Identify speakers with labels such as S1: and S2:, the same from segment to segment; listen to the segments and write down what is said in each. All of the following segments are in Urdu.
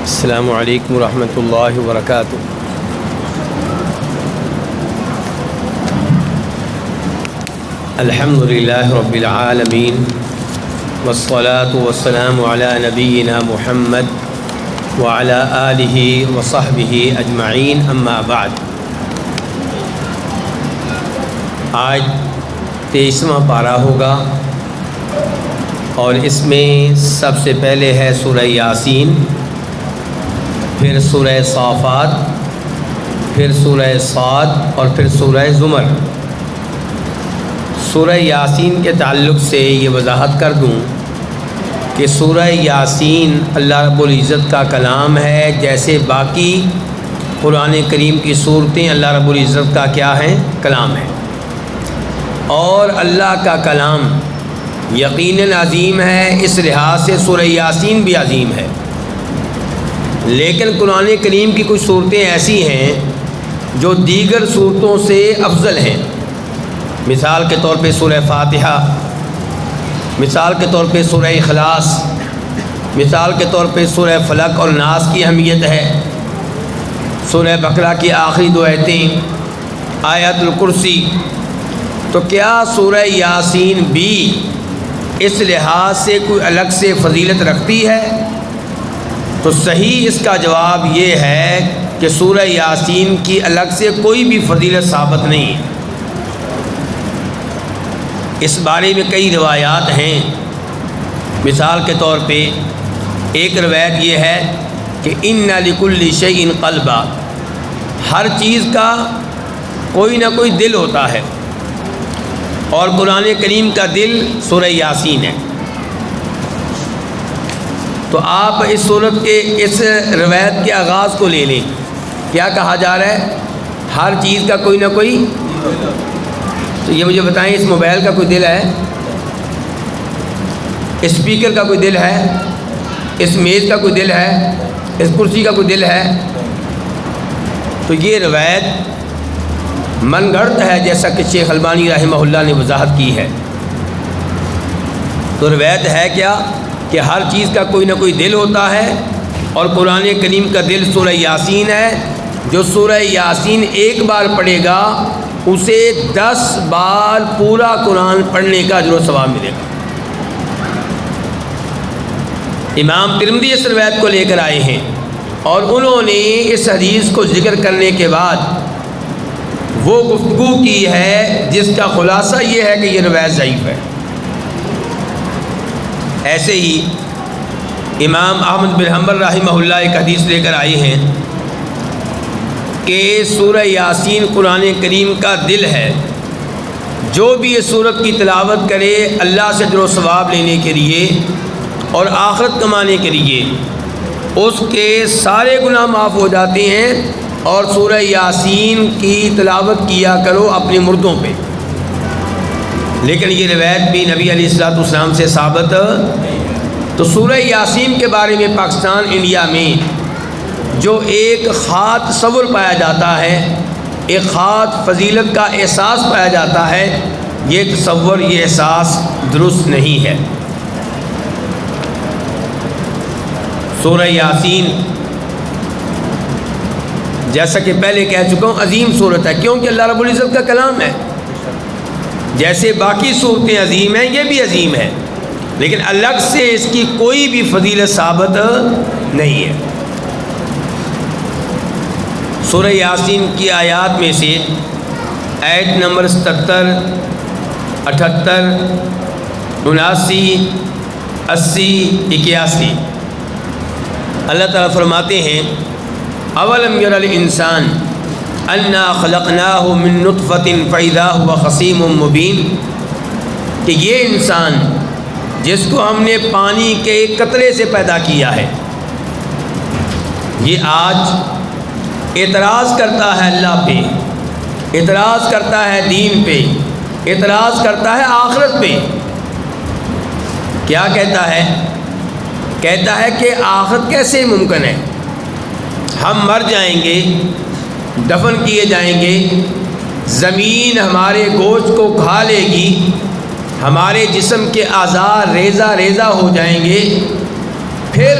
S1: السلام علیکم ورحمۃ اللہ وبرکاتہ۔ الحمد للہ رب العالمین والصلاة والسلام علی نبینا محمد وعلی آلہ وصحبہ اجمعین، اما بعد۔ آج 23واں پارہ ہوگا اور اس میں سب سے پہلے ہے سورہ یاسین، پھر سورہ صافات، پھر سورہ صاد اور پھر سورہ زمر۔ سورہ یاسین کے تعلق سے یہ وضاحت کر دوں کہ سورہ یاسین اللہ رب العزت کا کلام ہے، جیسے باقی قرآن کریم کی صورتیں اللہ رب العزت کا کیا ہیں؟ کلام ہے۔ اور اللہ کا کلام یقیناً عظیم ہے، اس لحاظ سے سورہ یاسین بھی عظیم ہے۔ لیکن قرآن کریم کی کچھ صورتیں ایسی ہیں جو دیگر صورتوں سے افضل ہیں۔ مثال کے طور پہ سورہ فاتحہ، مثال کے طور پہ سورہ اخلاص، مثال کے طور پہ سورہ فلق اور ناس کی اہمیت ہے، سورہ بقرہ کی آخری 2 آیتیں، آیت الکرسی۔ تو کیا سورہ یاسین بھی اس لحاظ سے کوئی الگ سے فضیلت رکھتی ہے؟ تو صحیح اس کا جواب یہ ہے کہ سورہ یاسین کی الگ سے کوئی بھی فضیلت ثابت نہیں ہے۔ اس بارے میں کئی روایات ہیں۔ مثال کے طور پہ ایک روایت یہ ہے کہ ان لکل شیء قلبا، ہر چیز کا کوئی نہ کوئی دل ہوتا ہے، اور قرآن کریم کا دل سورہ یاسین ہے۔ تو آپ اس صورت کے اس روایت کے آغاز کو لے لیں، کیا کہا جا رہا ہے؟ ہر چیز کا کوئی نہ کوئی۔ تو یہ مجھے بتائیں، اس موبائل کا کوئی دل ہے؟ اسپیکر کا کوئی دل ہے؟ اس میز کا کوئی دل ہے؟ اس کرسی کا کوئی دل ہے؟ تو یہ روایت من گھڑت ہے، جیسا کہ شیخ البانی رحمہ اللہ نے وضاحت کی ہے۔ تو روایت ہے کیا کہ ہر چیز کا کوئی نہ کوئی دل ہوتا ہے، اور قرآن کریم کا دل سورہ یاسین ہے۔ جو سورہ یاسین ایک بار پڑھے گا اسے 10 بار پورا قرآن پڑھنے کا اجر و ثواب ملے گا۔ امام ترمذی اس روایت کو لے کر آئے ہیں، اور انہوں نے اس حدیث کو ذکر کرنے کے بعد وہ گفتگو کی ہے جس کا خلاصہ یہ ہے کہ یہ روایت ضعیف ہے۔ ایسے ہی امام احمد بن حنبل رحمہ اللہ ایک حدیث لے کر آئے ہیں کہ سورہ یاسین قرآن کریم کا دل ہے۔ جو بھی اس سورت کی تلاوت کرے اللہ سے اجر و ثواب لینے کے لیے اور آخرت کمانے کے لیے، اس کے سارے گناہ معاف ہو جاتے ہیں۔ اور سورہ یاسین کی تلاوت کیا کرو اپنے مردوں پہ۔ لیکن یہ روایت بھی نبی علیہ الصلوۃ والسلام سے ثابت۔ تو سورہ یاسین کے بارے میں پاکستان انڈیا میں جو ایک خاص تصور پایا جاتا ہے، ایک خاص فضیلت کا احساس پایا جاتا ہے، یہ تصور، یہ احساس درست نہیں ہے۔ سورہ یاسین جیسا کہ پہلے کہہ چکا ہوں عظیم صورت ہے، کیونکہ اللہ رب العزت کا کلام ہے۔ جیسے باقی صورتیں عظیم ہیں، یہ بھی عظیم ہے، لیکن الگ سے اس کی کوئی بھی فضیلت ثابت نہیں ہے۔ سورہ یاسین کی آیات میں سے آیت نمبر 77، 78، 79، 80، 81 اللہ تعالیٰ فرماتے ہیں اولم یر الانسان انا خلقناہ من نطفۃ فاذا هو خصیم مبین، کہ یہ انسان جس کو ہم نے پانی کے قطرے سے پیدا کیا ہے، یہ آج اعتراض کرتا ہے اللہ پہ، اعتراض کرتا ہے دین پہ، اعتراض کرتا ہے آخرت پہ۔ کیا کہتا ہے؟ کہتا ہے کہ آخرت کیسے ممکن ہے؟ ہم مر جائیں گے، دفن کیے جائیں گے، زمین ہمارے گوشت کو کھا لے گی، ہمارے جسم کے اعضاء ریزہ ریزہ ہو جائیں گے، پھر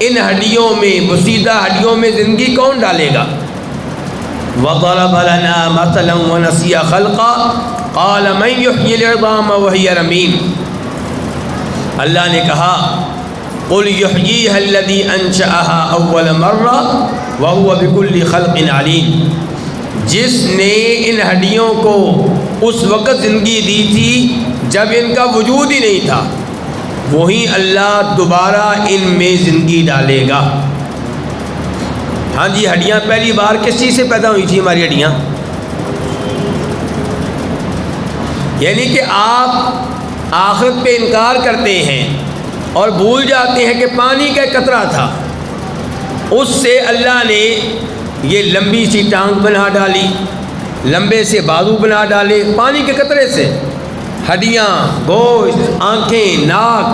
S1: ان ہڈیوں میں، بسیدہ ہڈیوں میں زندگی کون ڈالے گا؟ وَضَرَبَ لَنَا مَثَلًا وَنَسِيَ خَلْقًا قَالَ مَن يُحْيِي الْعِظَامَ وَهِيَ رَمِيمٌ۔ اللہ نے کہا قُلْ يُحْيِيهَا الَّذِي أَنشَأَهَا أَوَّلَ مَرَّةٍ وَهُوَ بِكُلِّ خَلْقٍ عَلِيمٌ، جس نے ان ہڈیوں کو اس وقت زندگی دی تھی جب ان کا وجود ہی نہیں تھا، وہی اللہ دوبارہ ان میں زندگی ڈالے گا۔ ہاں جی، ہڈیاں پہلی بار کس چیز سے پیدا ہوئی تھی ہماری ہڈیاں؟ یعنی کہ آپ آخرت پہ انکار کرتے ہیں اور بھول جاتے ہیں کہ پانی کا قطرہ تھا، اس سے اللہ نے یہ لمبی سی ٹانگ بنا ڈالی، لمبے سے بازو بنا ڈالے پانی کے قطرے سے۔ ہڈیاں، گوشت، آنکھیں، ناک،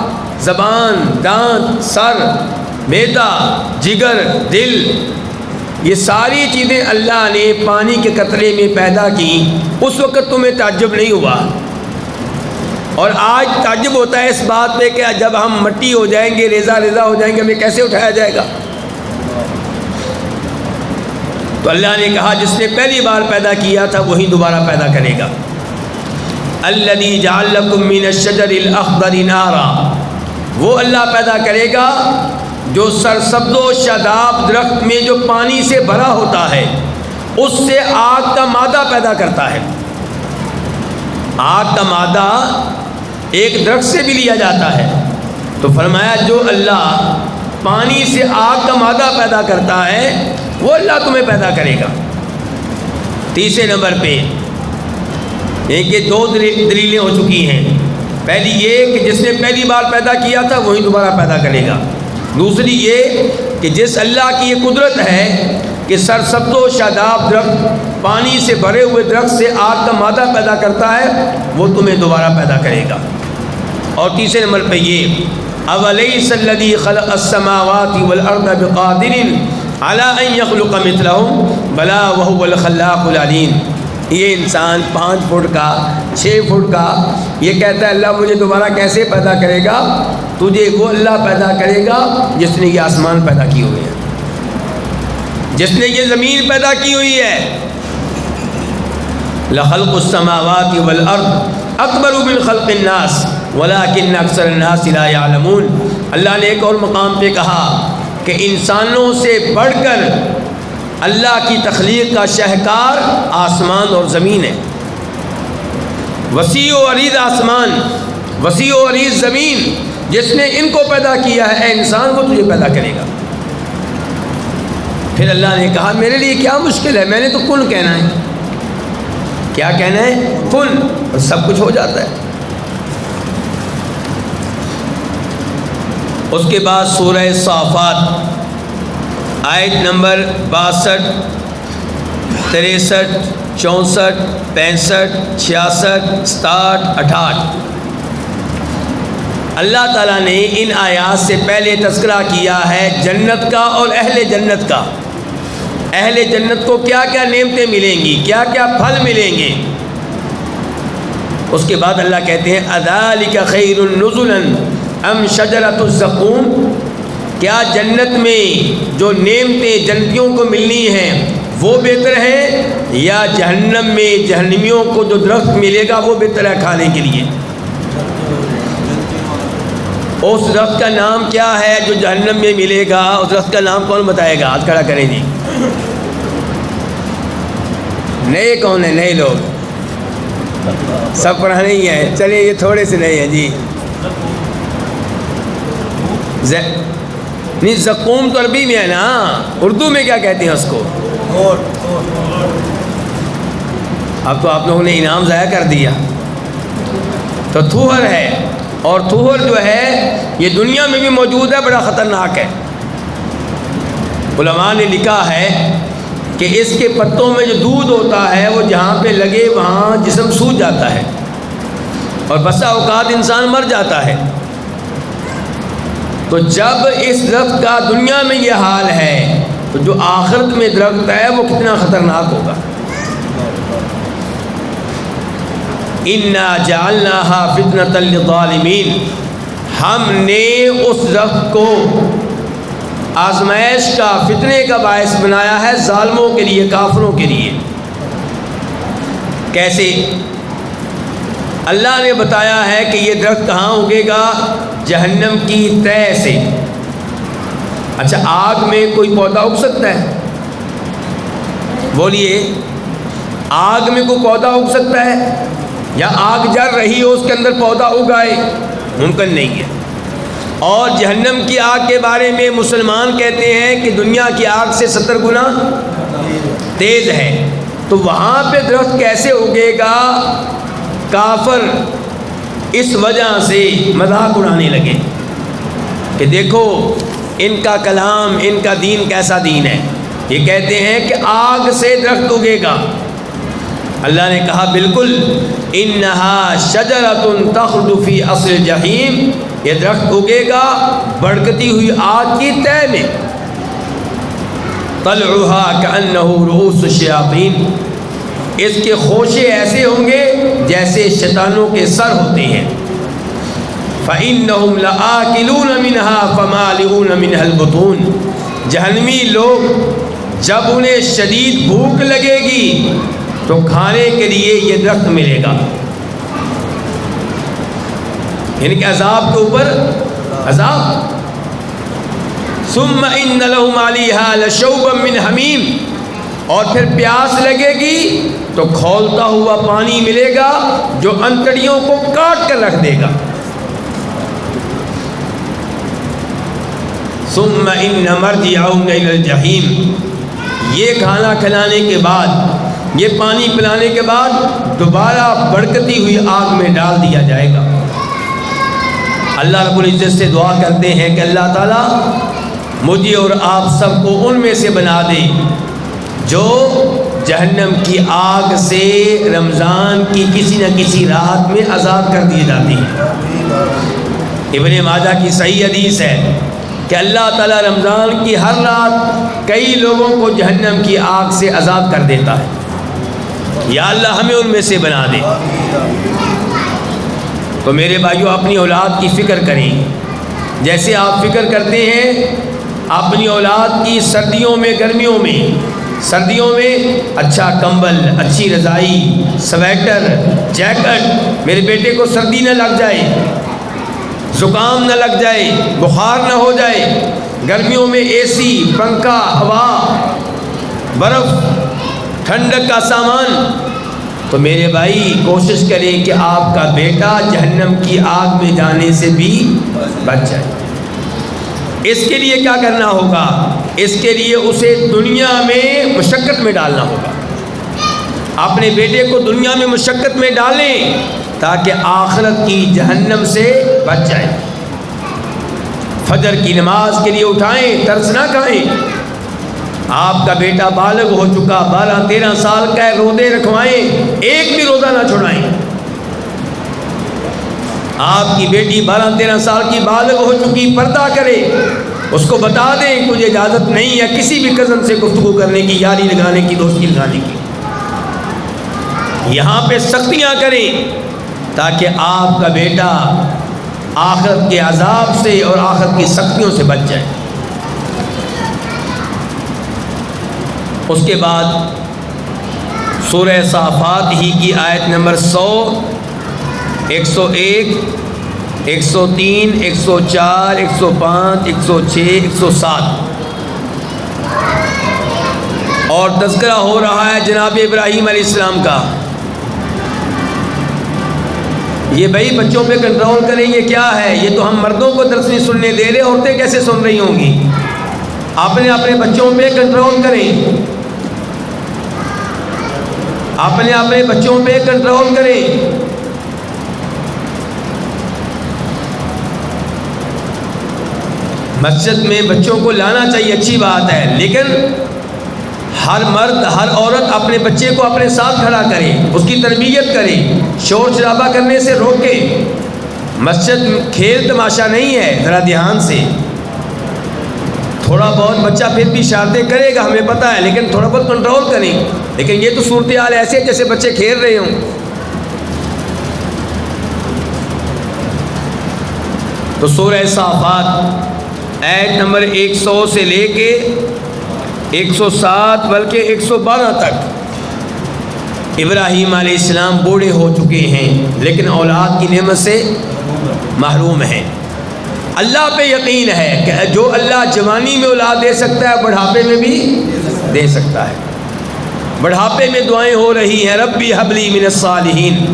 S1: زبان، دانت، سر، معدہ، جگر، دل، یہ ساری چیزیں اللہ نے پانی کے قطرے میں پیدا کی۔ اس وقت تمہیں تعجب نہیں ہوا، اور آج تعجب ہوتا ہے اس بات پہ کہ جب ہم مٹی ہو جائیں گے، ریزہ ریزہ ہو جائیں گے، ہمیں کیسے اٹھایا جائے گا؟ تو اللہ نے کہا جس نے پہلی بار پیدا کیا تھا وہی دوبارہ پیدا کرے گا۔ الذی جعل لکم من الشجر الاخضر نارا، وہ اللہ پیدا کرے گا جو سرسبز و شاداب درخت میں جو پانی سے بھرا ہوتا ہے اس سے آگ کا مادہ پیدا کرتا ہے۔ آگ کا مادہ ایک درخت سے بھی لیا جاتا ہے، تو فرمایا جو اللہ پانی سے آگ کا مادہ پیدا کرتا ہے وہ اللہ تمہیں پیدا کرے گا۔ تیسرے نمبر پہ ایک یہ دو دلیلیں ہو چکی ہیں۔ پہلی یہ کہ جس نے پہلی بار پیدا کیا تھا وہی دوبارہ پیدا کرے گا۔ دوسری یہ کہ جس اللہ کی یہ قدرت ہے کہ سرسبز و شاداب درخت، پانی سے بھرے ہوئے درخت سے آگ کا مادہ پیدا کرتا ہے، وہ تمہیں دوبارہ پیدا کرے گا۔ اور تیسرے نمبر پہ یہ اولیس الذی خلق السماوات والارض بقادر علی ان یخلق مثلہم بلا وہو الخلاق العلیم۔ یہ انسان 5 فٹ کا، 6 فٹ کا، یہ کہتا ہے اللہ مجھے دوبارہ کیسے پیدا کرے گا؟ تجھے وہ اللہ پیدا کرے گا جس نے یہ آسمان پیدا کی ہوئے ہیں، جس نے یہ زمین پیدا کی ہوئی ہے۔ لخلق السماوات والارض اکبر من خلق الناس ولکن اکثر الناس لا یعلمون۔ اللہ نے ایک اور مقام پہ کہا کہ انسانوں سے بڑھ کر اللہ کی تخلیق کا شاہکار آسمان اور زمین ہے۔ وسیع و عریض آسمان، وسیع و عریض زمین، جس نے ان کو پیدا کیا ہے، اے انسان وہ تجھے پیدا کرے گا۔ پھر اللہ نے کہا میرے لیے کیا مشکل ہے، میں نے تو کن کہنا ہے۔ کیا کہنا ہے؟ کن، اور سب کچھ ہو جاتا ہے۔ اس کے بعد سورہ صافات آیت نمبر 62، 63، 64، 65، 66، 67، 68۔ اللہ تعالیٰ نے ان آیات سے پہلے تذکرہ کیا ہے جنت کا اور اہل جنت کا۔ اہل جنت کو کیا کیا نعمتیں ملیں گی، کیا کیا پھل ملیں گے۔ اس کے بعد اللہ کہتے ہیں اذالک خیر نزلا ام شجرۃ الزقوم، کیا جنت میں جو نعمتیں جنتیوں کو ملنی ہیں وہ بہتر ہے یا جہنم میں جہنمیوں کو جو درخت ملے گا وہ بہتر ہے کھانے کے لیے؟ اس درخت کا نام کیا ہے جو جہنم میں ملے گا؟ اس درخت کا نام کون بتائے گا؟ ہاتھ کھڑا کریں جی۔ نئے کون ہیں؟ نئے لوگ، سب پرانے ہی ہیں، چلیے یہ تھوڑے سے نئے ہیں جی۔ نہیں، زقوم تو عربی میں ہے نا، اردو میں کیا کہتے ہیں اس کو؟ اب تو آپ لوگوں نے انعام ضائع کر دیا۔ تو تھوہر ہے، اور تھوہر جو ہے یہ دنیا میں بھی موجود ہے، بڑا خطرناک ہے۔ علماء نے لکھا ہے کہ اس کے پتوں میں جو دودھ ہوتا ہے وہ جہاں پہ لگے وہاں جسم سوج جاتا ہے، اور بسا اوقات انسان مر جاتا ہے۔ تو جب اس درخت کا دنیا میں یہ حال ہے تو جو آخرت میں درخت ہے وہ کتنا خطرناک ہوگا۔ اِنَّا جَعَلْنَاهَا فِتْنَةً لِلظَّالِمِينَ، ہم نے اس درخت کو آزمائش کا، فتنے کا باعث بنایا ہے ظالموں کے لیے، کافروں کے لیے۔ کیسے؟ اللہ نے بتایا ہے کہ یہ درخت کہاں اگے گا؟ جہنم کی تہ سے۔ اچھا، آگ میں کوئی پودا اگ سکتا ہے؟ بولیے، آگ میں کوئی پودا اگ سکتا ہے؟ یا آگ جل رہی ہو اس کے اندر پودا اگائے؟ ممکن نہیں ہے۔ اور جہنم کی آگ کے بارے میں مسلمان کہتے ہیں کہ دنیا کی آگ سے 70 گنا تیز ہے۔ تو وہاں پہ درخت کیسے اگے گا؟ کافر اس وجہ سے مذاق اڑانے لگے کہ دیکھو ان کا کلام، ان کا دین کیسا دین ہے۔ یہ کہتے ہیں کہ آگ سے درخت اگے گا۔ اللہ نے کہا بالکل، انہا شجرۃ تخرج فی اصل الجحیم، یہ درخت اگے گا بھڑکتی ہوئی آگ کی تہ میں۔ طلعها کأنہ رؤوس الشیاطین، اس کے خوشے ایسے ہوں گے جیسے شیطانوں کے سر ہوتے ہیں۔ فإنہم لآکلون منها فمالئون منها البطون، جہنمی لوگ جب انہیں شدید بھوک لگے گی تو کھانے کے لیے یہ درخت ملے گا۔ یعنی کہ عذاب کے اوپر عذاب۔ ثم ان لهم علیہا لشوبا من حمیم، اور پھر پیاس لگے گی تو کھولتا ہوا پانی ملے گا جو انتڑیوں کو کاٹ کر رکھ دے گا۔ ثم ان مرجعهم الی الجحیم، یہ کھانا کھلانے کے بعد، یہ پانی پلانے کے بعد دوبارہ بھڑکتی ہوئی آگ میں ڈال دیا جائے گا۔ اللہ رب العزت سے دعا کرتے ہیں کہ اللہ تعالیٰ مجھے اور آپ سب کو ان میں سے بنا دے جو جہنم کی آگ سے رمضان کی کسی نہ کسی رات میں آزاد کر دیے جاتے ہیں۔ ابن ماجہ کی صحیح حدیث ہے کہ اللہ تعالیٰ رمضان کی ہر رات کئی لوگوں کو جہنم کی آگ سے آزاد کر دیتا ہے۔ یا اللہ ہمیں ان میں سے بنا دے۔ تو میرے بھائیوں، اپنی اولاد کی فکر کریں، جیسے آپ فکر کرتے ہیں اپنی اولاد کی سردیوں میں، گرمیوں میں۔ سردیوں میں اچھا کمبل، اچھی رضائی، سویٹر، جیکٹ، میرے بیٹے کو سردی نہ لگ جائے، زکام نہ لگ جائے، بخار نہ ہو جائے۔ گرمیوں میں اے سی، پنکھا، ہوا، برف، ٹھنڈک کا سامان۔ تو میرے بھائی کوشش کریں کہ آپ کا بیٹا جہنم کی آگ میں جانے سے بھی بچ جائے۔ اس کے لیے کیا کرنا ہوگا؟ اس کے لیے اسے دنیا میں مشقت میں ڈالنا ہوگا۔ اپنے بیٹے کو دنیا میں مشقت میں ڈالیں تاکہ آخرت کی جہنم سے بچ جائے۔ فجر کی نماز کے لیے اٹھائیں، ترس نہ کھائیں۔ آپ کا بیٹا بالغ ہو چکا، 12-13 سال کا ہے، روزے رکھوائیں، ایک بھی روزہ نہ چھوڑائیں۔ آپ کی بیٹی 12-13 سال کی بالغ ہو چکی، پردہ کرے، اس کو بتا دیں کہ مجھے اجازت نہیں ہے کسی بھی کزن سے گفتگو کرنے کی، یاری لگانے کی، دوستی لگانے کی۔ یہاں پہ سختیاں کریں تاکہ آپ کا بیٹا آخرت کے عذاب سے اور آخرت کی سختیوں سے بچ جائے۔ اس کے بعد سورہ صافات ہی کی آیت نمبر 100، 101، 103، 104، 105، 106، 107 اور تذکرہ ہو رہا ہے جناب ابراہیم علیہ السلام کا۔ یہ بھائی بچوں پہ کنٹرول کریں، یہ کیا ہے؟ یہ تو ہم مردوں کو درس نہیں سننے دے رہے، عورتیں کیسے سن رہی ہوں گی؟ اپنے بچوں پہ کنٹرول کریں، اپنے بچوں پہ کنٹرول کریں۔ مسجد میں بچوں کو لانا چاہیے، اچھی بات ہے، لیکن ہر مرد، ہر عورت اپنے بچے کو اپنے ساتھ کھڑا کرے، اس کی تربیت کرے، شور شرابہ کرنے سے روکے۔ مسجد کھیل تماشا نہیں ہے، ذرا دھیان سے۔ تھوڑا بہت بچہ پھر بھی شرارتیں کرے گا، ہمیں پتہ ہے، لیکن تھوڑا بہت کنٹرول کریں۔ لیکن یہ تو صورتحال ایسے ہے جیسے بچے کھیل رہے ہوں۔ تو سورہ صافات آیت نمبر 100 سے لے کے 107 بلکہ 112 تک ابراہیم علیہ السلام بوڑھے ہو چکے ہیں لیکن اولاد کی نعمت سے محروم ہیں۔ اللہ پہ یقین ہے کہ جو اللہ جوانی میں اولاد دے سکتا ہے بڑھاپے میں بھی دے سکتا ہے۔ بڑھاپے میں دعائیں ہو رہی ہیں، ربی حبلی من الصالحین،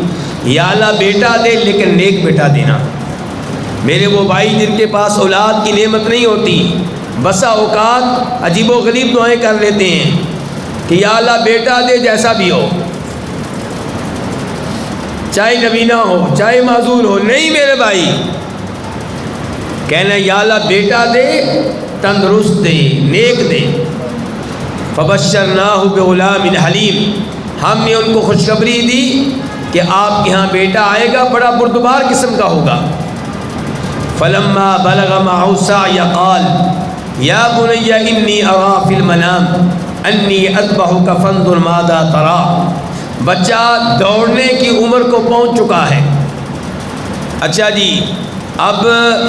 S1: یا اللہ بیٹا دے لیکن نیک بیٹا دینا۔ میرے وہ بھائی جن کے پاس اولاد کی نعمت نہیں ہوتی بسا اوقات عجیب و غریب دعائیں کر لیتے ہیں کہ یا اللہ بیٹا دے جیسا بھی ہو، چاہے نبینا ہو چاہے معذور ہو، نہیں میرے بھائی، کہنا یا اللہ بیٹا دے، تندرست دے، نیک دے۔ فبشرناہ بغلام حلیم، ہم نے ان کو خوشخبری دی کہ آپ کے ہاں بیٹا آئے گا، بڑا بردبار قسم کا ہوگا۔ فلما بلغ معه السعي قال یا بنی انی ارى فی المنام انی اذبحک فانظر ماذا ترى، بچہ دوڑنے کی عمر کو پہنچ چکا ہے۔ اچھا جی اب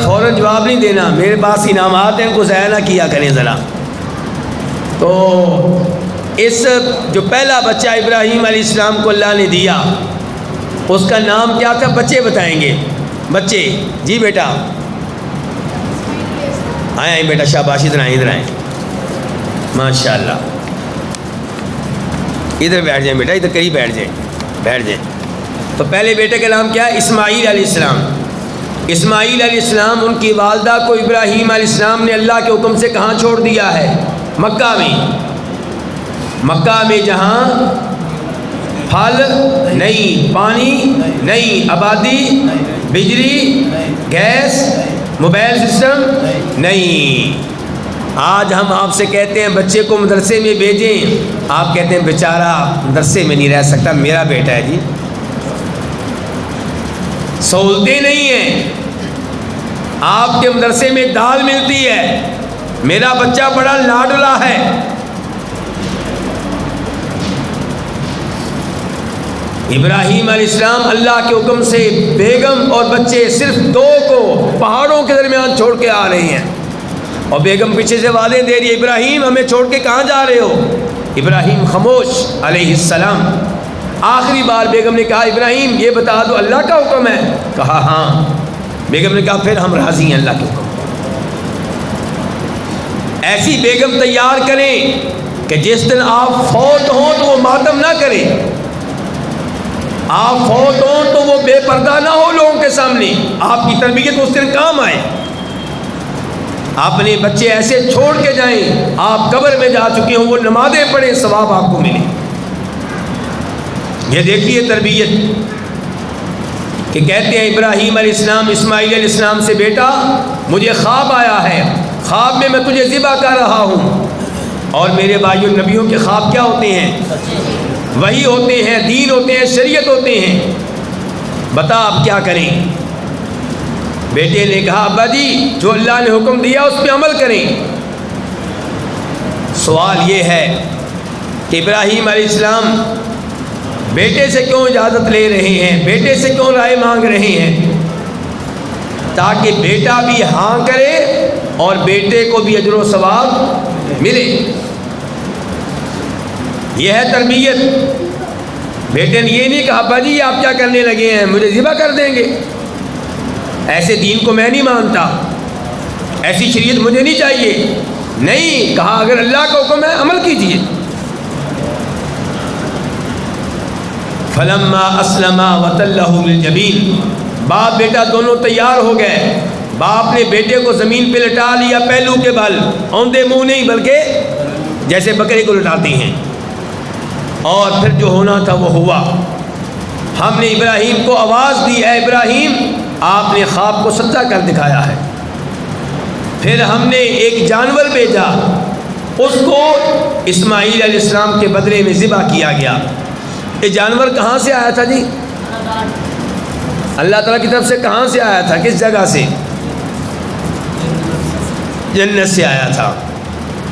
S1: فوراً جواب نہیں دینا، میرے پاس انعامات ہیں، کو ضائع نہ کیا کریں ذرا۔ تو اس جو پہلا بچہ ابراہیم علیہ السلام کو اللہ نے دیا اس کا نام کیا تھا؟ بچے بتائیں گے، بچے۔ جی بیٹا آئیں بیٹا، شاباش، ادھر آئیں، ادھر آئیں، ماشاء اللہ، ادھر بیٹھ جائیں بیٹا، ادھر قریب بیٹھ جائیں، بیٹھ جائیں۔ تو پہلے بیٹے کا نام کیا ہے؟ اسماعیل علیہ السلام۔ اسماعیل علیہ السلام ان کی والدہ کو ابراہیم علیہ السلام نے اللہ کے حکم سے کہاں چھوڑ دیا ہے؟ مکہ میں۔ مکہ میں جہاں پھل نہیں، پانی نہیں، آبادی، بجلی، گیس، موبائل سسٹم نہیں۔ آج ہم آپ سے کہتے ہیں بچے کو مدرسے میں بھیجیں، آپ کہتے ہیں بیچارہ مدرسے میں نہیں رہ سکتا، میرا بیٹا ہے۔ جی سہولتیں نہیں ہیں، آپ کے مدرسے میں دال ملتی ہے، میرا بچہ بڑا لاڈلا ہے۔ ابراہیم علیہ السلام اللہ کے حکم سے بیگم اور بچے صرف 2 کو پہاڑوں کے درمیان چھوڑ کے آ رہے ہیں، اور بیگم پیچھے سے وعدے دے رہی ہے ابراہیم ہمیں چھوڑ کے کہاں جا رہے ہو؟ ابراہیم خاموش علیہ السلام۔ آخری بار بیگم نے کہا ابراہیم یہ بتا دو اللہ کا حکم ہے؟ کہا ہاں۔ بیگم نے کہا پھر ہم راضی ہیں اللہ کے حکم۔ ایسی بیگم تیار کریں کہ جس دن آپ فوت ہوں تو وہ ماتم نہ کرے، آپ فوت ہوں تو وہ بے پردہ نہ ہو لوگوں کے سامنے، آپ کی تربیت اس دن کام آئے۔ اپنے بچے ایسے چھوڑ کے جائیں، آپ قبر میں جا چکے ہوں، وہ نمازیں پڑھیں، ثواب آپ کو ملے۔ یہ دیکھیے تربیت کہ کہتے ہیں ابراہیم علیہ السلام اسماعیل علیہ السلام سے بیٹا مجھے خواب آیا ہے، خواب میں تجھے ذبح کر رہا ہوں۔ اور میرے بھائیوں نبیوں کے خواب کیا ہوتے ہیں؟ وہی ہوتے ہیں، دین ہوتے ہیں، شریعت ہوتے ہیں۔ بتا اب کیا کریں؟ بیٹے نے کہا ابا جی جو اللہ نے حکم دیا اس پہ عمل کریں۔ سوال یہ ہے کہ ابراہیم علیہ السلام بیٹے سے کیوں اجازت لے رہے ہیں، بیٹے سے کیوں رائے مانگ رہے ہیں؟ تاکہ بیٹا بھی ہاں کرے اور بیٹے کو بھی اجر و ثواب ملے۔ یہ ہے تربیت۔ بیٹے نے یہ نہیں کہا ابا جی آپ کیا کرنے لگے ہیں، مجھے ذبح کر دیں گے، ایسے دین کو میں نہیں مانتا، ایسی شریعت مجھے نہیں چاہیے۔ نہیں، کہا اگر اللہ کا حکم ہے عمل کیجیے۔ فلما اسلما وتلہ للجبین، باپ بیٹا دونوں تیار ہو گئے۔ باپ نے بیٹے کو زمین پہ لٹا لیا پہلو کے بل، اوندے منہ نہیں بلکہ جیسے بکرے کو لٹاتے ہیں، اور پھر جو ہونا تھا وہ ہوا۔ ہم نے ابراہیم کو آواز دی اے ابراہیم، آپ نے خواب کو سچا کر دکھایا ہے۔ پھر ہم نے ایک جانور بھیجا، اس کو اسماعیل علیہ السلام کے بدلے میں ذبح کیا گیا۔ یہ جانور کہاں سے آیا تھا جی؟ اللہ تعالیٰ کی طرف سے کہاں سے آیا تھا؟ کس جگہ سے؟ جنت سے آیا تھا۔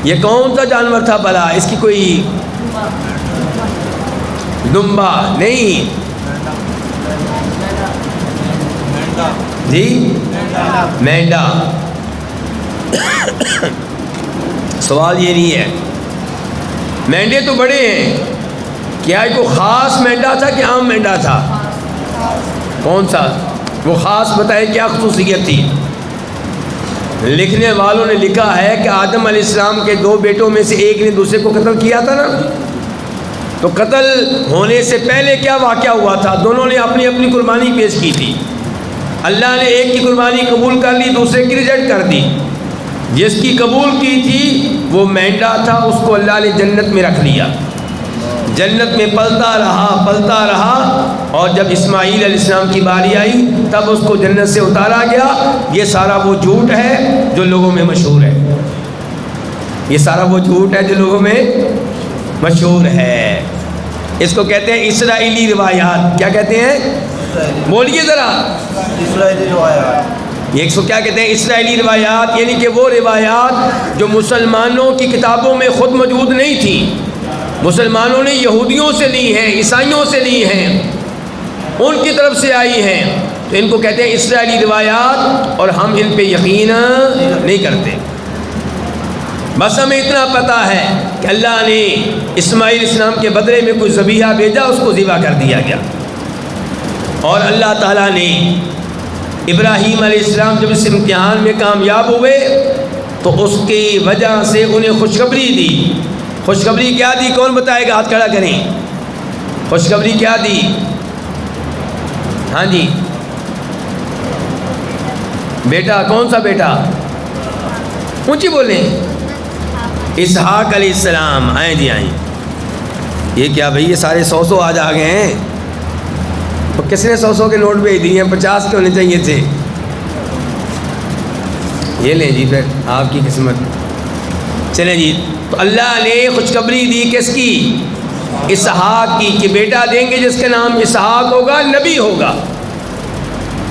S1: یہ کون سا جانور تھا بھلا؟ اس کی کوئی دمبا نہیں جی، مینڈا۔ سوال یہ نہیں ہے، مینڈے تو بڑے ہیں، کیا کوئی خاص مینڈا تھا کہ عام مینڈا تھا؟ کون سا؟ وہ خاص بتائے کیا خصوصیت تھی؟ لکھنے والوں نے لکھا ہے کہ آدم علیہ السلام کے 2 بیٹوں میں سے ایک نے دوسرے کو قتل کیا تھا نا، تو قتل ہونے سے پہلے کیا واقعہ ہوا تھا؟ دونوں نے اپنی اپنی قربانی پیش کی تھی، اللہ نے ایک کی قربانی قبول کر لی، دوسرے کی ریجیکٹ کر دی۔ جس کی قبول کی تھی وہ مینڈا تھا، اس کو اللہ نے جنت میں رکھ لیا، جنت میں پلتا رہا، اور جب اسماعیل علیہ السلام کی باری آئی تب اس کو جنت سے اتارا گیا۔ یہ سارا وہ جھوٹ ہے جو لوگوں میں مشہور ہے، یہ سارا وہ جھوٹ ہے جو لوگوں میں مشہور ہے۔ اس کو کہتے ہیں اسرائیلی روایات۔ کیا کہتے ہیں؟ بولیے ذرا۔
S2: اسرائیلی روایات۔
S1: یہ اس کو کیا کہتے ہیں؟ اسرائیلی روایات، یعنی کہ وہ روایات جو مسلمانوں کی کتابوں میں خود موجود نہیں تھیں، مسلمانوں نے یہودیوں سے لی ہیں، عیسائیوں سے لی ہیں، ان کی طرف سے آئی ہیں، تو ان کو کہتے ہیں اسرائیلی روایات، اور ہم ان پہ یقین نہیں کرتے۔ بس ہمیں اتنا پتہ ہے کہ اللہ نے اسماعیل السلام کے بدلے میں کوئی ذبیحہ بھیجا، اس کو ذبح کر دیا گیا، اور اللہ تعالیٰ نے ابراہیم علیہ السلام جب اس امتحان میں کامیاب ہوئے تو اس کی وجہ سے انہیں خوشخبری دی۔ خوشخبری کیا دی؟ کون بتائے گا؟ ہاتھ کھڑا کریں۔ خوشخبری کیا دی؟ ہاں جی، بیٹا، کون سا بیٹا؟ اونچی بولیں۔ اسحاق علیہ السلام۔ آئیں جی آئیں۔ یہ کیا بھئی، یہ سارے 100 آج آ گئے ہیں؟ تو کس نے 100 کے نوٹ بھیج دیے ہیں؟ 50 کے ہونے چاہیے تھے۔ یہ لیں جی، پھر آپ کی قسمت۔ چلیں جی، تو اللہ نے خوشخبری دی کس کی؟ اسحاق کی، کہ بیٹا دیں گے جس کا نام اسحاق ہوگا، نبی ہوگا۔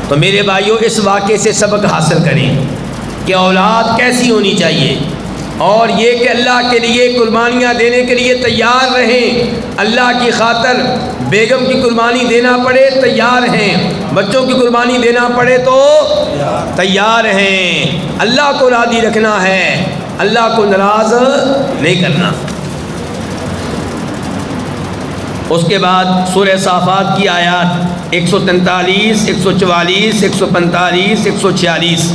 S1: تو میرے بھائیوں، اس واقعے سے سبق حاصل کریں کہ اولاد کیسی ہونی چاہیے، اور یہ کہ اللہ کے لیے قربانیاں دینے کے لیے تیار رہیں۔ اللہ کی خاطر بیگم کی قربانی دینا پڑے تیار ہیں، بچوں کی قربانی دینا پڑے تو تیار ہیں۔ اللہ کو راضی رکھنا ہے، اللہ کو ناراض نہیں کرنا۔ اس کے بعد سورہ صافات کی آیات 143، 144، 145، 146۔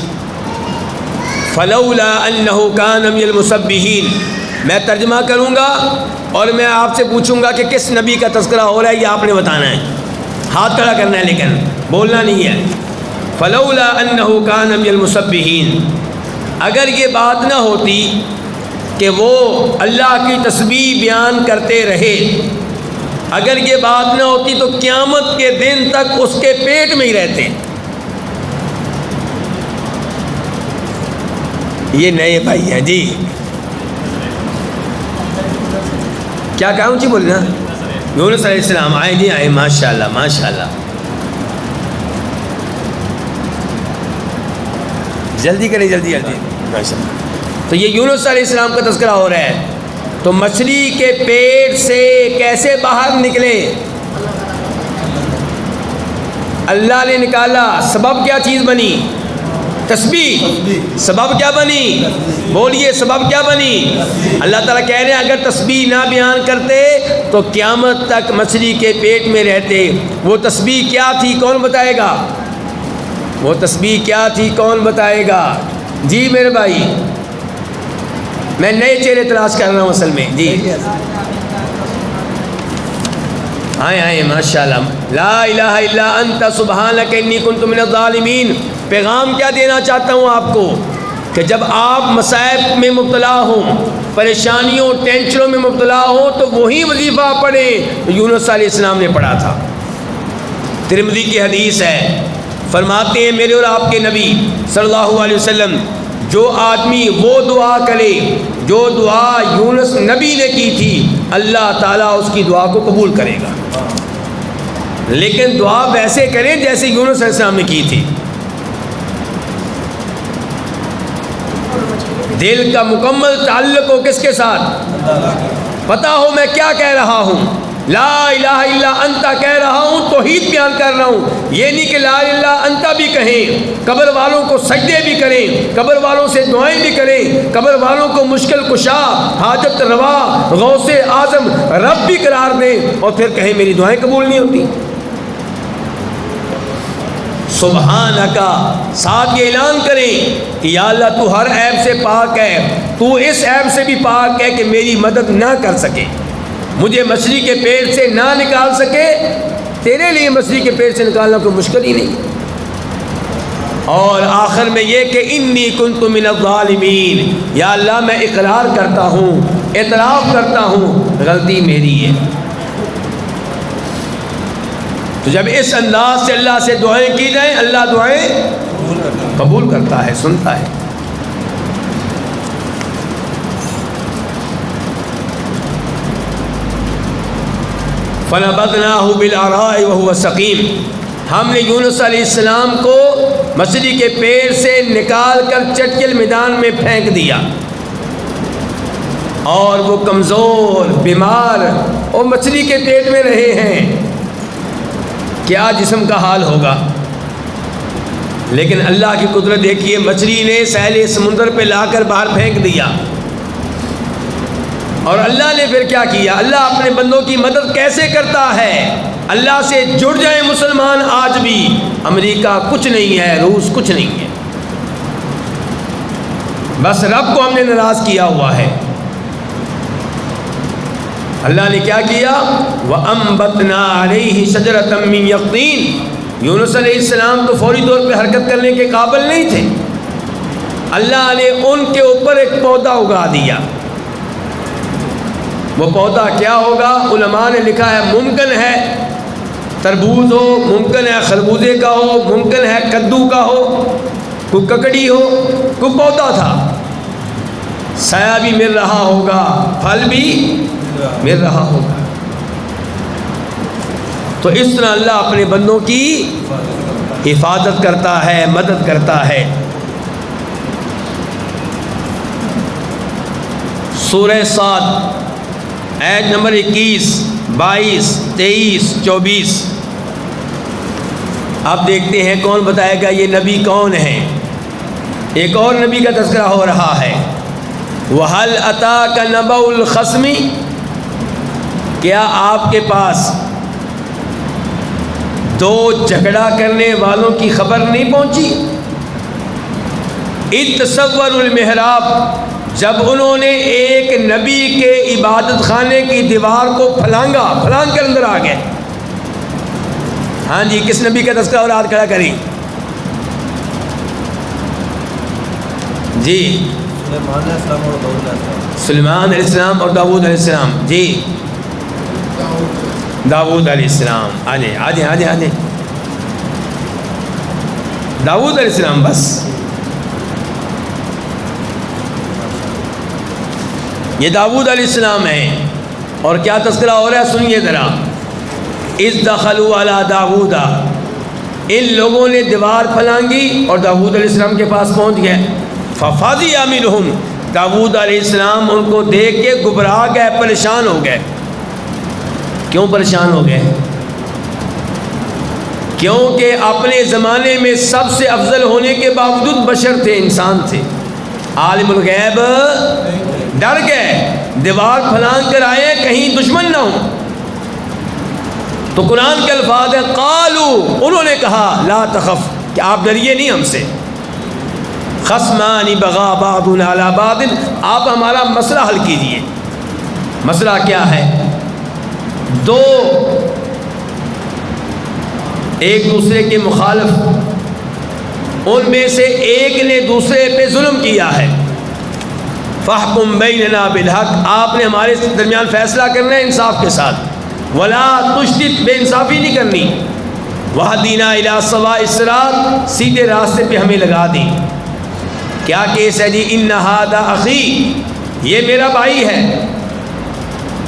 S1: فلولا انہ کان من المسبحین۔ میں ترجمہ کروں گا اور میں آپ سے پوچھوں گا کہ کس نبی کا تذکرہ ہو رہا ہے، یہ آپ نے بتانا ہے، ہاتھ کھڑا کرنا ہے، لیکن بولنا نہیں ہے۔ فلولا انہ کان من المسبحین۔ اگر یہ بات نہ ہوتی کہ وہ اللہ کی تسبیح بیان کرتے رہے، اگر یہ بات نہ ہوتی تو قیامت کے دن تک اس کے پیٹ میں ہی رہتے۔ یہ نئے بھائی ہیں جی، کیا کہوں جی؟ بولنا۔ یونس علیہ السلام۔ آئے جی آئے، ماشاءاللہ ماشاءاللہ، جلدی کریں، جلدی جلدی، ماشاءاللہ۔ تو یہ یونس علیہ السلام کا تذکرہ ہو رہا ہے۔ تو مچھلی کے پیٹ سے کیسے باہر نکلے؟ اللہ نے نکالا۔ سبب کیا چیز بنی؟ تسبیح۔ سبب کیا بنی؟ بولیے، سبب کیا بنی؟ اللہ تعالیٰ کہہ رہے ہیں اگر تسبیح نہ بیان کرتے تو قیامت تک مچھلی کے پیٹ میں رہتے۔ وہ تسبیح کیا تھی؟ کون بتائے گا؟ وہ تسبیح کیا تھی؟ کون بتائے گا؟ جی میرے بھائی، میں نئے چہرے تلاش کر رہا ہوں اصل میں جی۔ آئے آئے، ماشاءاللہ۔ لا الہ الا انت سبحانک انی کنت من الظالمین۔ پیغام کیا دینا چاہتا ہوں آپ کو کہ جب آپ مصائب میں مبتلا ہوں، پریشانیوں ٹینشنوں میں مبتلا ہوں، تو وہی وظیفہ پڑھیں یونس علیہ السلام نے پڑھا تھا۔ ترمذی کی حدیث ہے، فرماتے ہیں میرے اور آپ کے نبی صلی اللہ علیہ وسلم، جو آدمی وہ دعا کرے جو دعا یونس نبی نے کی تھی، اللہ تعالیٰ اس کی دعا کو قبول کرے گا، لیکن دعا ویسے کریں جیسے یونس علیہ السلام نے کی تھی۔ دل کا مکمل تعلق ہو کس کے ساتھ؟ پتہ ہو میں کیا کہہ رہا ہوں، لا الہ الا انت کہہ رہا ہوں، توحید بیان کر رہا ہوں، یہ نہیں کہ لا الہ الا انت بھی کہیں، قبر والوں کو سجدے بھی کریں، قبر والوں سے دعائیں بھی کریں، قبر والوں کو مشکل کشا، حاجت روا، غوث اعظم رب بھی قرار دیں، اور پھر کہیں میری دعائیں قبول نہیں ہوتی۔ سبحانکا، ساتھ یہ اعلان کریں کہ یا اللہ تو ہر عیب سے پاک ہے، تو اس عیب سے بھی پاک ہے کہ میری مدد نہ کر سکے، مجھے مچھلی کے پیٹ سے نہ نکال سکے، تیرے لیے مچھلی کے پیٹ سے نکالنا کوئی مشکل ہی نہیں۔ اور آخر میں یہ کہ انی کنت من الظالمین، یا اللہ میں اقرار کرتا ہوں، اعتراف کرتا ہوں، غلطی میری ہے۔ تو جب اس انداز سے اللہ سے دعائیں کی جائیں، اللہ دعائیں قبول کرتا ہے، سنتا ہے۔ فَنَبَذْنَاهُ بِالْعَرَاءِ وَهُوَ سَقِيمٌ، ہم نے یونس علیہ السلام کو مچھلی کے پیٹ سے نکال کر چٹکل میدان میں پھینک دیا، اور وہ کمزور، بیمار اور مچھلی کے پیٹ میں رہے ہیں، کیا جسم کا حال ہوگا۔ لیکن اللہ کی قدرت دیکھیے، مچھلی نے ساحل سمندر پہ لا کر باہر پھینک دیا، اور اللہ نے پھر کیا کیا؟ اللہ اپنے بندوں کی مدد کیسے کرتا ہے؟ اللہ سے جڑ جائیں مسلمان آج بھی، امریکہ کچھ نہیں ہے، روس کچھ نہیں ہے، بس رب کو ہم نے ناراض کیا ہوا ہے۔ اللہ نے کیا کیا؟ وَأَنبَتْنَا عَلَيْهِ شَجَرَةً مِّن يَقْطِينٍ، یونس علیہ السلام تو فوری طور پہ حرکت کرنے کے قابل نہیں تھے، اللہ نے ان کے اوپر ایک پودا اگا دیا۔ وہ پودا کیا ہوگا؟ علماء نے لکھا ہے ممکن ہے تربوز ہو، ممکن ہے خربوزے کا ہو، ممکن ہے کدو کا ہو، کوئی ککڑی ہو، کوئی پودا تھا، سایہ بھی مل رہا ہوگا، پھل بھی مل رہا ہوگا۔ تو اس طرح اللہ اپنے بندوں کی حفاظت کرتا ہے، مدد کرتا ہے۔ سورہ صاد آیت نمبر 21، 22، 23، 24، آپ دیکھتے ہیں کون بتائے گا یہ نبی کون ہے؟ ایک اور نبی کا تذکرہ ہو رہا ہے۔ وَهَلْ أَتَاكَ نَبَأُ الْخَصْمِ، کیا آپ کے پاس دو جھگڑا کرنے والوں کی خبر نہیں پہنچی؟ اِذْ تَصَوَّرُوا الْمِحْرَابَ، جب انہوں نے ایک نبی کے عبادت خانے کی دیوار کو پھلانگ کر اندر آ گئے۔ ہاں جی، کس نبی کا تذکرہ اور ہاتھ کھڑا کریں جی؟ سلیمان علیہ السلام اور داؤد علیہ السلام، جی داؤد علیہ السلام، آ جائیں داؤد علیہ السلام، بس یہ داؤد علیہ السلام ہیں۔ اور کیا تذکرہ ہو رہا ہے سنیے ذرا۔ اذ دخلوا علی داؤد، ان لوگوں نے دیوار پھلانگی اور داؤد علیہ السلام کے پاس پہنچ گئے۔ ففزع منہم، داؤد علیہ السلام ان کو دیکھ کے گھبرا گئے، پریشان ہو گئے۔ کیوں پریشان ہو گئے؟ کیونکہ اپنے زمانے میں سب سے افضل ہونے کے باوجود بشر تھے، انسان تھے، عالم الغیب، ڈر گئے، دیوار پھلانگ کر آئے کہیں دشمن نہ ہو۔ تو قرآن کے الفاظ ہیں قالو، انہوں نے کہا لا تخف، کہ آپ ڈریے نہیں ہم سے، خصمان بغا بعضنا علی بعض، آپ ہمارا مسئلہ حل کیجئے۔ مسئلہ کیا ہے؟ دو ایک دوسرے کے مخالف، ان میں سے ایک نے دوسرے پہ ظلم کیا ہے، فاحکم بیننا بالحق، آپ نے ہمارے درمیان فیصلہ کرنا ہے انصاف کے ساتھ، ولا تشدد، بے انصافی نہیں کرنی، وہدینا الی سواء الصراط، سیدھے راستے پہ ہمیں لگا دیں۔ کیا کیس ہے جی؟ ان ھذا اخی، یہ میرا بھائی ہے،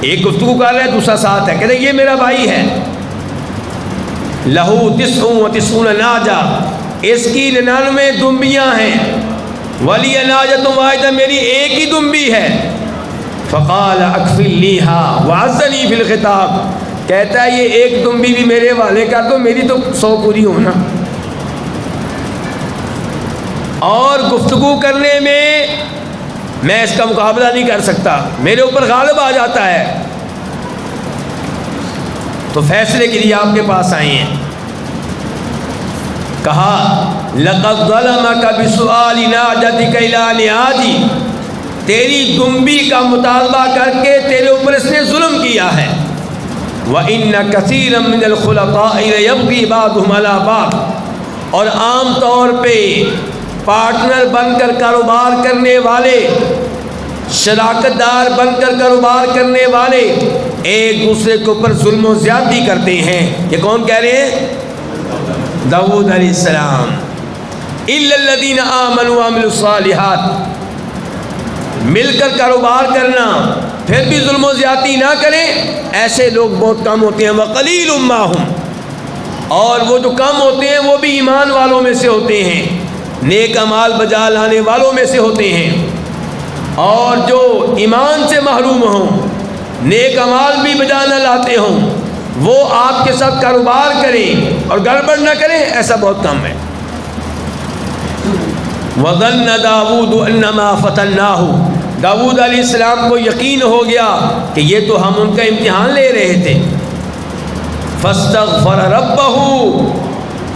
S1: ایک گفتگو کر رہا ہے، دوسرا ساتھ ہے، کہتے ہیں یہ میرا بھائی ہے، لہو 99 ناجہ، اس کی 99 دمبیاں ہیں، ولی ناجۃ واحدہ، میری ایک ہی دمبی ہے، فقال اکفلنیھا وعزنی فی الخطاب، کہتا ہے یہ ایک دمبی بھی میرے والے کر دو، میری تو 100 پوری ہونا. اور گفتگو کرنے میں اس کا مقابلہ نہیں کر سکتا، میرے اوپر غالب آ جاتا ہے. تو فیصلے کے لیے آپ کے پاس آئے ہیں. کہا لَقَدْ ظَلَمَكَ بِسُؤَالِ نَاجَتِكَ إِلَىٰ نِعَاجِ، تیری دمبی کا مطالبہ کر کے تیرے اوپر اس نے ظلم کیا ہے. وَإِنَّ كَثِيرًا مِّنَ الْخُلَطَاءِ لَيَبْغِي بَعْضُهُمْ عَلَىٰ بَعْضٍ، اور عام طور پہ پارٹنر بن کر کاروبار کرنے والے، شراکت دار بن کر کاروبار کرنے والے ایک دوسرے کے اوپر ظلم و زیادتی کرتے ہیں. یہ کون کہہ رہے ہیں؟ داؤد علیہ السلام. إِلَّا الَّذِينَ آمَنُوا وَعَمِلُوا الصَّالِحَاتِ، مل کر کاروبار کرنا پھر بھی ظلم و زیادتی نہ کریں، ایسے لوگ بہت کم ہوتے ہیں. وَقَلِيلٌ مَّا هُمْ، اور وہ جو کم ہوتے ہیں وہ بھی ایمان والوں میں سے ہوتے ہیں، نیک اعمال بجا لانے والوں میں سے ہوتے ہیں. اور جو ایمان سے محروم ہوں، نیک اعمال بھی بجا نہ لاتے ہوں، وہ آپ کے ساتھ کاروبار کریں اور گڑبڑ نہ کریں، ایسا بہت کم ہے. وَظَنَّ دَاوُودُ أَنَّمَا فَتَنَّاهُ، داؤد علیہ السلام کو یقین ہو گیا کہ یہ تو ہم ان کا امتحان لے رہے تھے. فَاسْتَغْفَرَ رَبَّهُ،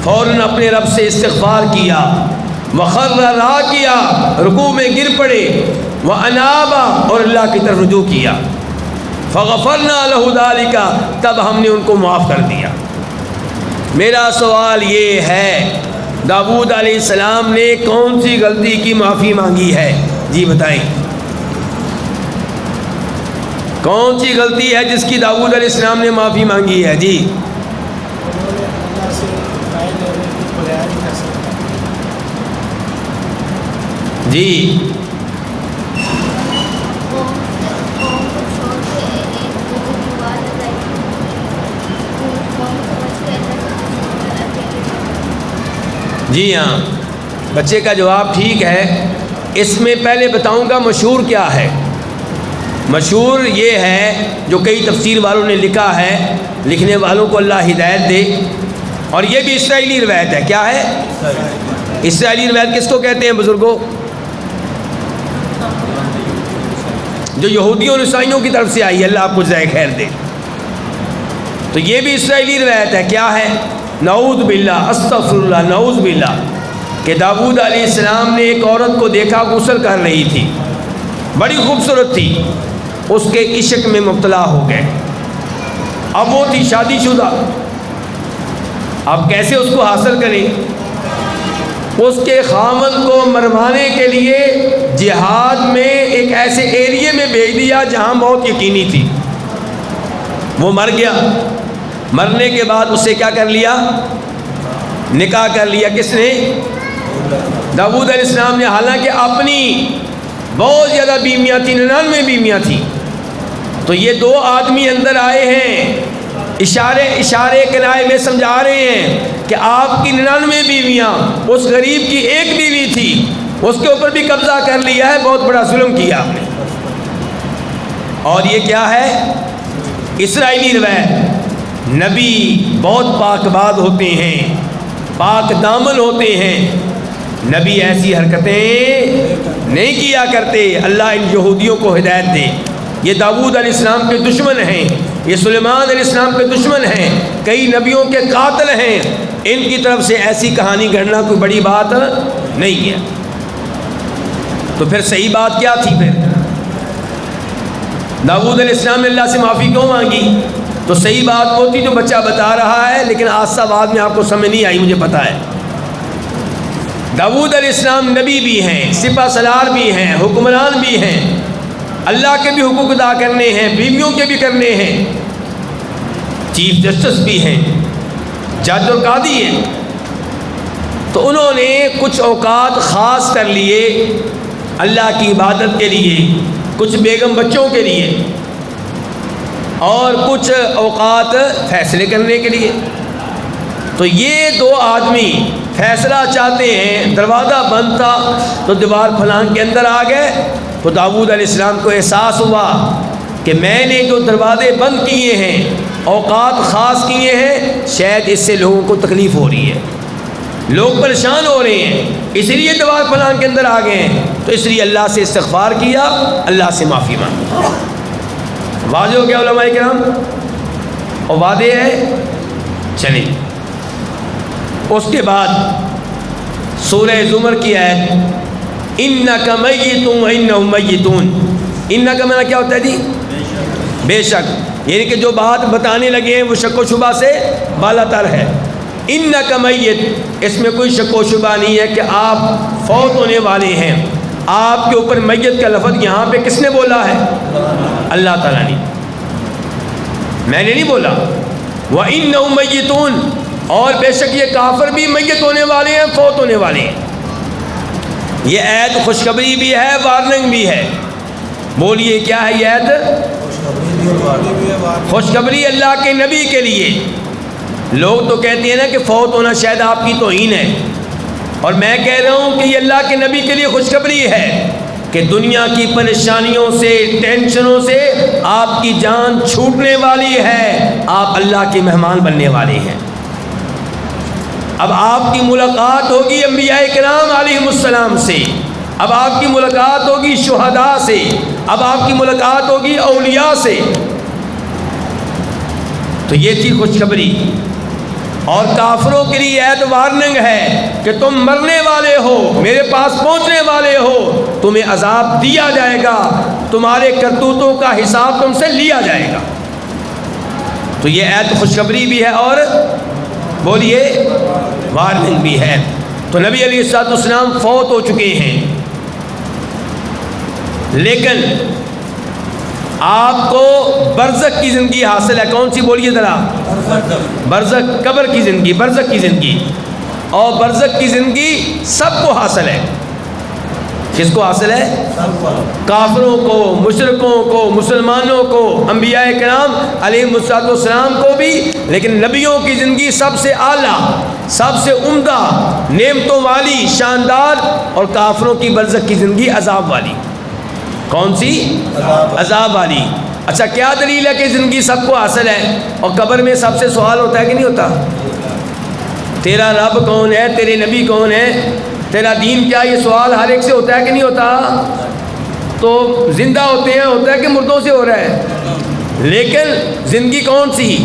S1: فوراً اپنے رب سے استغفار کیا. وَخَرَّ رَاكِعًا، رکوع میں گر پڑے. وَأَنَابَ، اور اللہ کی طرف رجوع کیا. فَغَفَرْنَا لَهُ ذَلِكَ، تب ہم نے ان کو معاف کر دیا. میرا سوال یہ ہے، داؤد علیہ السلام نے کون سی غلطی کی معافی مانگی ہے؟ جی بتائیں، کون سی غلطی ہے جس کی داؤد علیہ السلام نے معافی مانگی ہے؟ جی جی جی ہاں، بچے کا جواب ٹھیک ہے. اس میں پہلے بتاؤں گا مشہور کیا ہے. مشہور یہ ہے جو کئی تفسیر والوں نے لکھا ہے، لکھنے والوں کو اللہ ہدایت دے. اور یہ بھی اسرائیلی روایت ہے. کیا ہے؟ اسرائیلی روایت کس کو کہتے ہیں بزرگوں؟ جو یہودیوں اور عیسائیوں کی طرف سے آئی ہے، اللہ آپ کو جزائے خیر دے. تو یہ بھی اسرائیلی روایت ہے. کیا ہے؟ نعوذ باللہ، استغفر اللہ، نعوذ باللہ، کہ داؤد علیہ السلام نے ایک عورت کو دیکھا غسل کر رہی تھی، بڑی خوبصورت تھی، اس کے عشق میں مبتلا ہو گئے. اب وہ تھی شادی شدہ، اب کیسے اس کو حاصل کریں؟ اس کے خامن کو مروانے کے لیے جہاد میں ایک ایسے ایریے میں بھیج دیا جہاں موت یقینی تھی. وہ مر گیا. مرنے کے بعد اسے کیا کر لیا؟ نکاح کر لیا. کس نے؟ داؤد علیہ السلام نے. حالانکہ اپنی بہت زیادہ بیویاں تھیں، 99 بیویاں تھیں. تو یہ 2 آدمی اندر آئے ہیں، اشارے کنائے میں سمجھا رہے ہیں کہ آپ کی 99 بیویاں، اس غریب کی ایک بیوی تھی، اس کے اوپر بھی قبضہ کر لیا ہے، بہت بڑا ظلم کیا آپ نے. اور یہ کیا ہے؟ اسرائیلی روایت. نبی بہت پاک باد ہوتے ہیں، پاک دامن ہوتے ہیں، نبی ایسی حرکتیں نہیں کیا کرتے. اللہ ان یہودیوں کو ہدایت دے. یہ داؤد علیہ السلام کے دشمن ہیں، یہ سلیمان علیہ السلام کے دشمن ہیں، کئی نبیوں کے قاتل ہیں. ان کی طرف سے ایسی کہانی گھڑنا کوئی بڑی بات نہیں ہے. تو پھر صحیح بات کیا تھی؟ پھر داؤد علیہ السلام نے اللہ سے معافی کیوں مانگی؟ تو صحیح بات وہ تھی جو بچہ بتا رہا ہے، لیکن آسا بعد میں آپ کو سمجھ نہیں آئی، مجھے پتہ ہے. داؤد علیہ السلام نبی بھی ہیں، سپہ سالار بھی ہیں، حکمران بھی ہیں، اللہ کے بھی حقوق ادا کرنے ہیں، بیویوں کے بھی کرنے ہیں، چیف جسٹس بھی ہیں، جج اور قاضی ہیں. تو انہوں نے کچھ اوقات خاص کر لیے اللہ کی عبادت کے لیے، کچھ بیگم بچوں کے لیے، اور کچھ اوقات فیصلے کرنے کے لیے. تو یہ 2 آدمی فیصلہ چاہتے ہیں، دروازہ بند تھا تو دیوار پھلانگ کے اندر آ گئے. تو داؤد علیہ السلام کو احساس ہوا کہ میں نے جو دروازے بند کیے ہیں، اوقات خاص کیے ہیں، شاید اس سے لوگوں کو تکلیف ہو رہی ہے، لوگ پریشان ہو رہے ہیں، اس لیے دعا پلان کے اندر آ گئے ہیں، تو اس لیے اللہ سے استغفار کیا، اللہ سے معافی مانگی۔ واضح ہو گیا علماء کرام؟ اور واضح ہے؟ چلیں، اس کے بعد سورہ زمر کی آیت اِنَّكَ مَيِّتٌ وَإِنَّهُم مَيِّتُونَ۔ اِنَّكَ معنی کیا ہوتا ہے جی؟ بے شک، یعنی کہ جو بات بتانے لگے ہیں وہ شک و شبہ سے بالا تر ہے۔ اِنَّكَ مَيِّت، اس میں کوئی شک و شبہ نہیں ہے کہ آپ فوت ہونے والے ہیں۔ آپ کے اوپر میت کا لفظ یہاں پہ کس نے بولا ہے؟ اللہ تعالیٰ نے، میں نے نہیں بولا۔ وَإِنَّهُم مَيِّتُونَ، اور بے شک یہ کافر بھی میت ہونے والے ہیں، فوت ہونے والے ہیں۔ یہ آیت خوشخبری بھی ہے، وارننگ بھی ہے۔ بولیے کیا ہے یہ آیت؟ خوشخبری اللہ کے نبی کے لیے۔ لوگ تو کہتے ہیں نا کہ فوت ہونا شاید آپ کی توہین ہے، اور میں کہہ رہا ہوں کہ یہ اللہ کے نبی کے لیے خوشخبری ہے کہ دنیا کی پریشانیوں سے، ٹینشنوں سے آپ کی جان چھوٹنے والی ہے، آپ اللہ کے مہمان بننے والے ہیں۔ اب آپ کی ملاقات ہوگی انبیاء کرام علیہم السلام سے، اب آپ کی ملاقات ہوگی شہداء سے، اب آپ کی ملاقات ہوگی اولیاء سے۔ تو یہ تھی خوشخبری۔ اور کافروں کے لیے ایت وارننگ ہے کہ تم مرنے والے ہو، میرے پاس پہنچنے والے ہو، تمہیں عذاب دیا جائے گا، تمہارے کرتوتوں کا حساب تم سے لیا جائے گا۔ تو یہ ایت خوشخبری بھی ہے اور بولیے وارننگ بھی ہے۔ تو نبی علیہ الصلوۃ والسلام فوت ہو چکے ہیں، لیکن آپ کو برزخ کی زندگی حاصل ہے۔ کون سی بولیے ذرا؟ برزخ، قبر کی زندگی، برزخ کی زندگی۔ اور برزخ کی زندگی سب کو حاصل ہے۔ کس کو حاصل ہے؟ کافروں کو، مشرکوں کو، مسلمانوں کو، انبیاء کرام علیہم السلام کو بھی، لیکن نبیوں کی زندگی سب سے اعلیٰ، سب سے عمدہ، نعمتوں والی، شاندار، اور کافروں کی برزخ کی زندگی عذاب والی۔ کون سی؟ عذاب والی۔ اچھا، کیا دلیل ہے کہ زندگی سب کو حاصل ہے؟ اور قبر میں سب سے سوال ہوتا ہے کہ نہیں ہوتا؟ تیرا رب کون ہے؟ تیرے نبی کون ہے؟ تیرا دین کیا؟ یہ سوال ہر ایک سے ہوتا ہے کہ نہیں ہوتا؟ تو زندہ ہوتے ہیں، ہوتا ہے کہ مردوں سے ہو رہا ہے؟ لیکن زندگی کون سی؟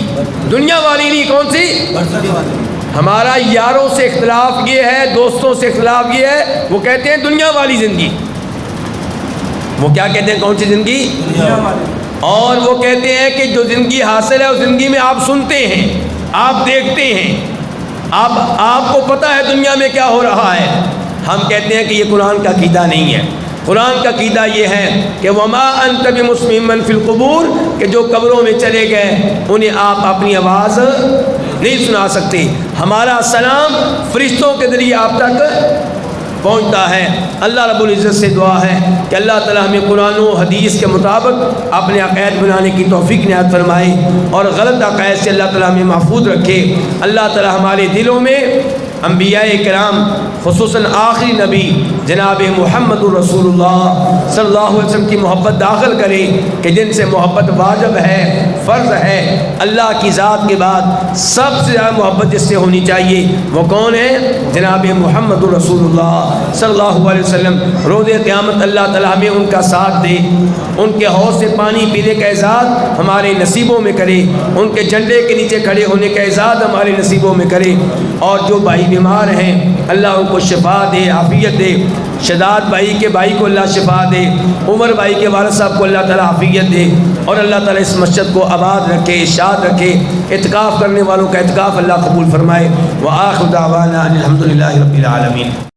S1: دنیا والی نہیں، کون سی؟ ہمارا یاروں سے اختلاف یہ ہے، دوستوں سے اختلاف یہ ہے، وہ کہتے ہیں دنیا والی زندگی۔ وہ کیا کہتے ہیں؟ کون سی زندگی؟ اور وہ کہتے ہیں کہ جو زندگی حاصل ہے اس زندگی میں آپ سنتے ہیں، آپ دیکھتے ہیں، آپ کو پتہ ہے دنیا میں کیا ہو رہا ہے۔ ہم کہتے ہیں کہ یہ قرآن کا عقیدہ نہیں ہے۔ قرآن کا عقیدہ یہ ہے کہ وَمَا أَنْتَ بِمُسْمِعٍ مَّن فِي الْقُبُورِ، کہ جو قبروں میں چلے گئے انہیں آپ اپنی آواز نہیں سنا سکتے۔ ہمارا سلام فرشتوں کے ذریعے آپ تک پہنچتا ہے۔ اللہ رب العزت سے دعا ہے کہ اللہ تعالیٰ ہمیں قرآن و حدیث کے مطابق اپنے عقائد بنانے کی توفیق عنایت فرمائے، اور غلط عقائد سے اللہ تعالیٰ ہمیں محفوظ رکھے۔ اللہ تعالیٰ ہمارے دلوں میں انبیاء کرام، خصوصاً آخری نبی جناب محمد الرسول اللہ صلی اللہ علیہ وسلم کی محبت داخل کرے، کہ جن سے محبت واجب ہے، فرض ہے۔ اللہ کی ذات کے بعد سب سے زیادہ محبت جس سے ہونی چاہیے وہ کون ہے؟ جناب محمد الرسول اللہ صلی اللہ علیہ وسلم۔ روز قیامت اللہ تعالیٰ ہمیں ان کا ساتھ دے، ان کے حوض سے پانی پینے کا اعزاز ہمارے نصیبوں میں کرے، ان کے جھنڈے کے نیچے کھڑے ہونے کا اعزاز ہمارے نصیبوں میں کرے۔ اور جو بھائی بیمار ہیں اللہ ان کو شفا دے، عافیت دے۔ شداد بھائی کے بھائی کو اللہ شفا دے، عمر بھائی کے والد صاحب کو اللہ تعالیٰ عافیت دے، اور اللہ تعالیٰ اس مسجد کو آباد رکھے، شاد رکھے۔ اعتکاف کرنے والوں کا اعتکاف اللہ قبول فرمائے۔ وآخر دعوانا ان الحمد للہ رب العالمین۔